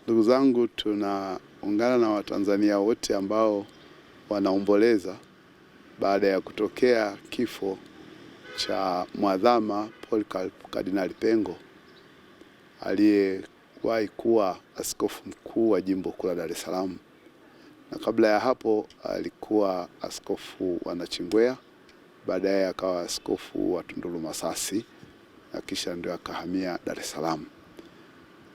Ndugu zangu, tunaungana na Watanzania wote ambao wanaomboleza baada ya kutokea kifo cha Mwadhama Polycarp Kardinali Pengo aliyewahi kuwa askofu mkuu wa Jimbo Kuu la Dar es Salaam, na kabla ya hapo alikuwa askofu wa Nachingwea, baadaye akawa askofu wa Tunduru Masasi na kisha ndio akahamia Dar es Salaam.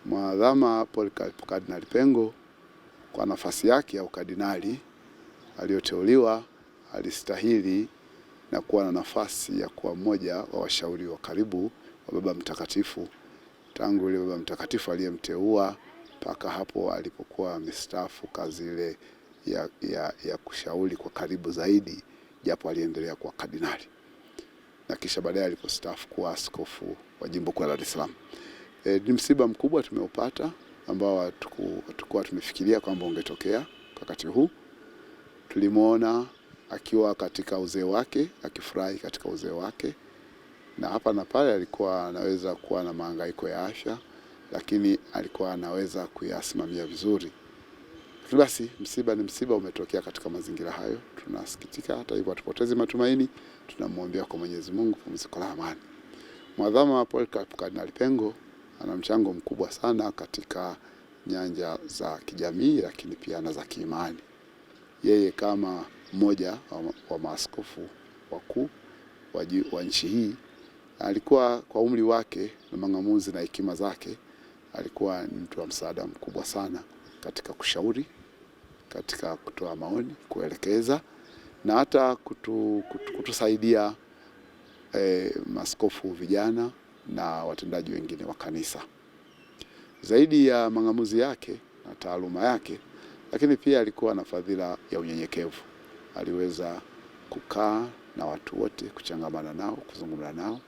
Mwadhama Polycarp Kardinali Pengo kwa nafasi yake ya ukardinali aliyoteuliwa alistahili na kuwa na nafasi ya kuwa mmoja wa washauri wa karibu wa Baba Mtakatifu tangu ile Baba Mtakatifu aliyemteua mpaka hapo alipokuwa amestaafu kazi ile ya kushauri kwa karibu zaidi, japo aliendelea kuwa kardinali na kisha baadaye alipostaafu kuwa askofu wa Jimbo Kuu la Dar es Salaam. Ni msiba mkubwa tumeupata ambao hatukuwa tumefikiria kwamba ungetokea wakati huu. Tulimuona akiwa katika uzee wake, akifurahi katika uzee wake, na hapa na pale alikuwa anaweza kuwa na mahangaiko ya afya, lakini alikuwa anaweza kuyasimamia vizuri. Basi msiba ni msiba, umetokea katika mazingira hayo. Tunasikitika, hata hivyo hatupotezi matumaini, tunamwombea kwa Mwenyezi Mungu pumziko la amani. Mwadhama Polycarp Kardinali Pengo ana mchango mkubwa sana katika nyanja za kijamii, lakini pia na za kiimani. Yeye kama mmoja wa maaskofu wakuu wa nchi hii, alikuwa kwa umri wake na mang'amuzi na hekima zake, alikuwa ni mtu wa msaada mkubwa sana katika kushauri, katika kutoa maoni, kuelekeza na hata kutusaidia maaskofu vijana na watendaji wengine wa kanisa. Zaidi ya mang'amuzi yake na taaluma yake, lakini pia alikuwa na fadhila ya unyenyekevu. Aliweza kukaa na watu wote, kuchangamana nao, kuzungumza nao,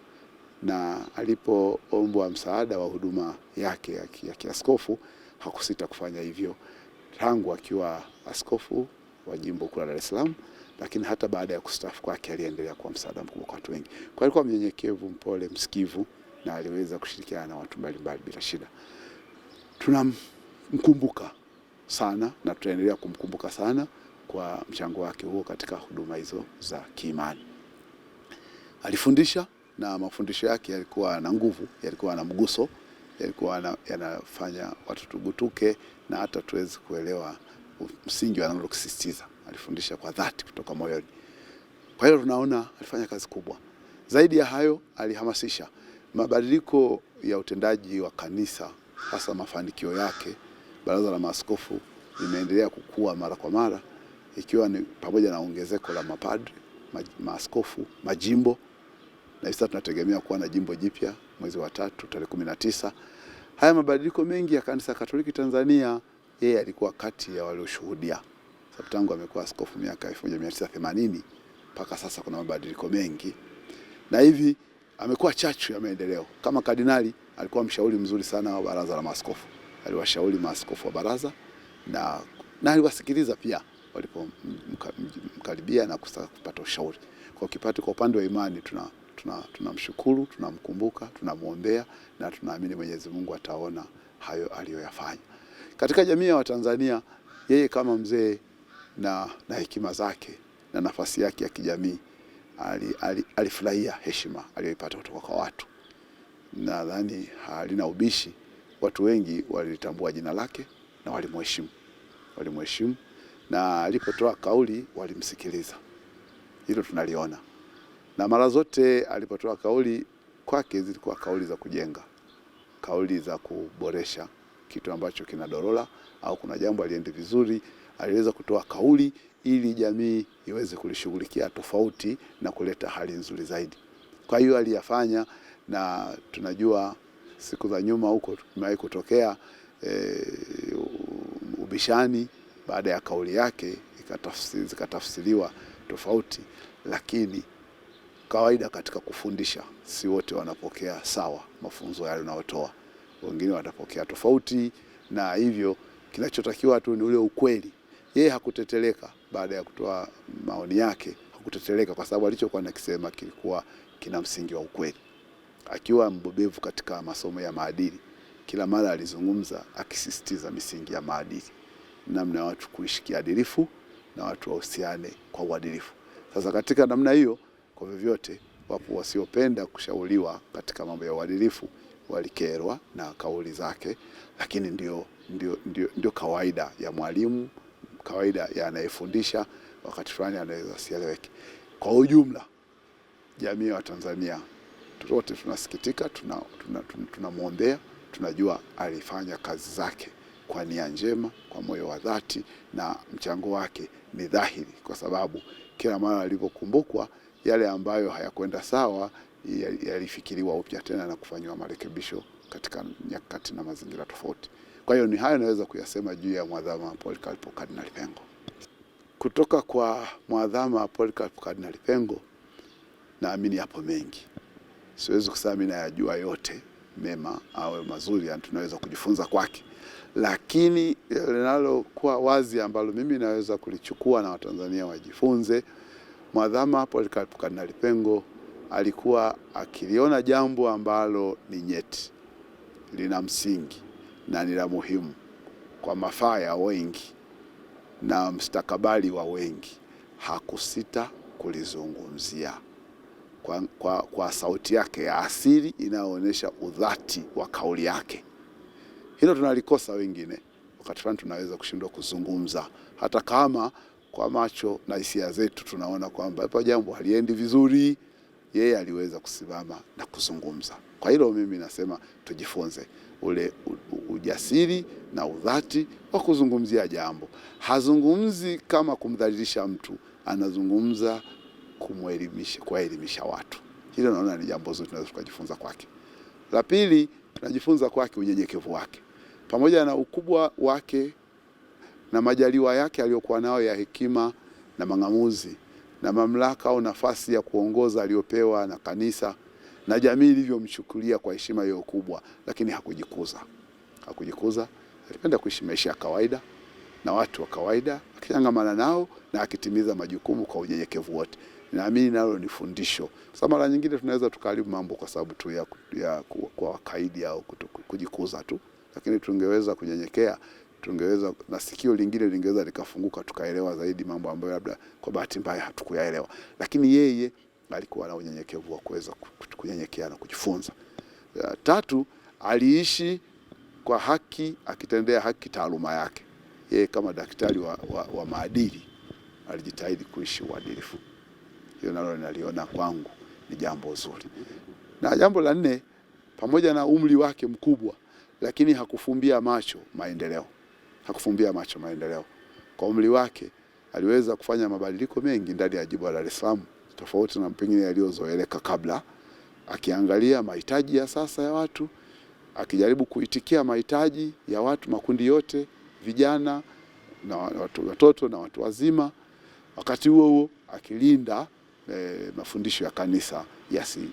na alipoombwa msaada wa huduma yake ya kiaskofu hakusita kufanya hivyo tangu akiwa askofu wa Jimbo Kuu la Dar es Salaam, lakini hata baada ya kustaafu kwake aliendelea kuwa msaada mkubwa kwa watu wengi. Kwa alikuwa mnyenyekevu, mpole, msikivu, na aliweza kushirikiana na watu mbalimbali bila shida. Tunamkumbuka sana na tutaendelea kumkumbuka sana kwa mchango wake huo katika huduma hizo za kiimani. Alifundisha na mafundisho yake yalikuwa na nguvu, yalikuwa na mguso, yalikuwa yanafanya watu tugutuke na hata tuweze kuelewa msingi analokisisitiza. Alifundisha kwa dhati kutoka moyoni. Kwa hiyo tunaona alifanya kazi kubwa. Zaidi ya hayo, alihamasisha mabadiliko ya utendaji wa kanisa, hasa mafanikio yake. Baraza la Maaskofu limeendelea kukua mara kwa mara, ikiwa ni pamoja na ongezeko la mapadri, maaskofu, majimbo, na sasa tunategemea kuwa na jimbo jipya mwezi wa 3 tarehe 19. Haya mabadiliko mengi ya Kanisa Katoliki Tanzania, yeye alikuwa kati ya walioshuhudia. Sababu tangu amekuwa askofu miaka 1980 mpaka sasa kuna mabadiliko mengi, na hivi amekuwa chachu ya maendeleo. Kama kardinali alikuwa mshauri mzuri sana wa Baraza la Maaskofu. Aliwashauri maaskofu wa baraza na aliwasikiliza pia walipomkaribia na kupata ushauri. Kwa upande wa imani tunamshukuru, tunamkumbuka, tunamwombea na tunaamini Mwenyezi Mungu ataona hayo aliyoyafanya. Katika jamii ya Watanzania, yeye kama mzee na hekima zake na nafasi yake ya kijamii, alifurahia heshima aliyoipata kutoka kwa watu. Nadhani halina ubishi, watu wengi walitambua jina lake na walimheshimu, na alipotoa kauli walimsikiliza. Hilo tunaliona. Na mara zote alipotoa kauli kwake zilikuwa kauli za kujenga, kauli za kuboresha kitu ambacho kinadorola au kuna jambo aliende vizuri, aliweza kutoa kauli ili jamii iweze kulishughulikia tofauti na kuleta hali nzuri zaidi. Kwa hiyo aliyafanya, na tunajua siku za nyuma huko tumewahi kutokea ubishani baada ya kauli yake zikatafsiriwa tofauti, lakini kawaida katika kufundisha si wote wanapokea sawa mafunzo yale unayotoa. Wengine watapokea tofauti, na hivyo kinachotakiwa tu ni ule ukweli. Yeye hakuteteleka baada ya kutoa maoni yake, hakuteteleka kwa sababu alichokuwa anakisema kilikuwa kina msingi wa ukweli. Akiwa mbobevu katika masomo ya maadili, kila mara alizungumza akisisitiza misingi ya maadili, namna ya watu kuishi kiadilifu na watu wahusiane kwa uadilifu. Sasa katika namna hiyo, kwa vyovyote, wapo wasiopenda kushauriwa katika mambo ya uadilifu walikerwa na kauli zake, lakini ndio kawaida ya mwalimu, kawaida ya anayefundisha. Wakati fulani anaweza sieleweke. Kwa ujumla, jamii ya Tanzania wote tunasikitika, tunamwombea, tunajua alifanya kazi zake kwa nia njema, kwa moyo wa dhati, na mchango wake ni dhahiri, kwa sababu kila mara alipokumbukwa yale ambayo hayakwenda sawa yalifikiriwa upya tena na kufanywa marekebisho katika nyakati na mazingira tofauti. Kwa hiyo ni hayo naweza kuyasema juu ya Mwadhama Polycarp Kardinali Pengo. Kutoka kwa Mwadhama Polycarp Kardinali Pengo naamini hapo mengi. Siwezi kusema mimi nayajua yote mema au mazuri tunaweza kujifunza kwake, lakini linalokuwa wazi ambalo mimi naweza kulichukua na Watanzania wajifunze, Mwadhama Polycarp Kardinali Pengo alikuwa akiliona jambo ambalo ni nyeti, lina msingi na ni la muhimu kwa mafaa ya wengi na mstakabali wa wengi, hakusita kulizungumzia kwa sauti yake ya asili inayoonyesha udhati wa kauli yake. Hilo tunalikosa wengine, wakati fulani tunaweza kushindwa kuzungumza, hata kama kwa macho na hisia zetu tunaona kwamba hapo jambo haliendi vizuri. Yeye aliweza kusimama na kuzungumza. Kwa hilo mimi nasema tujifunze ule ujasiri na udhati wa kuzungumzia jambo. Hazungumzi kama kumdhalilisha mtu, anazungumza kuwaelimisha watu. Hilo naona ni jambo zuri tunaweza kujifunza kwake. La pili, tunajifunza kwake unyenyekevu wake. Pamoja na ukubwa wake na majaliwa yake aliyokuwa nayo ya hekima na mang'amuzi na mamlaka au nafasi ya kuongoza aliyopewa na kanisa na jamii ilivyomchukulia kwa heshima hiyo kubwa, lakini hakujikuza. Alipenda kuishi maisha ya kawaida na watu wa kawaida, akichangamana nao na akitimiza majukumu kwa unyenyekevu wote. Naamini nalo ni fundisho. Sasa mara nyingine tunaweza tukaribu mambo kwa sababu tu ya kwa kaidi au kujikuza tu, lakini tungeweza kunyenyekea, tungeweza na sikio lingine lingeweza likafunguka tukaelewa zaidi mambo ambayo labda kwa bahati mbaya hatukuyaelewa. Lakini yeye alikuwa na unyenyekevu wa kuweza kunyenyekea na kujifunza. Tatu, aliishi kwa haki, akitendea haki taaluma yake. Yeye kama daktari wa maadili alijitahidi kuishi uadilifu. Hiyo nalo naliona kwangu ni jambo zuri. Na jambo la nne, pamoja na umri wake mkubwa, lakini hakufumbia macho maendeleo. Kwa umri wake aliweza kufanya mabadiliko mengi ndani ya jimbo la Dar es Salaam, tofauti na pengine yaliyozoeleka kabla, akiangalia mahitaji ya sasa ya watu, akijaribu kuitikia mahitaji ya watu, makundi yote, vijana na watoto na watu wazima, wakati huo akilinda mafundisho ya kanisa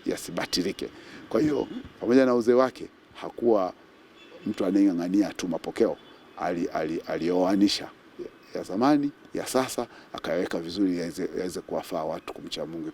yasibatilike. Kwa hiyo pamoja na uzee wake hakuwa mtu anayeng'ang'ania tu mapokeo, alioanisha ya zamani ya sasa, akaweka vizuri yaweze kuwafaa watu kumcha Mungu.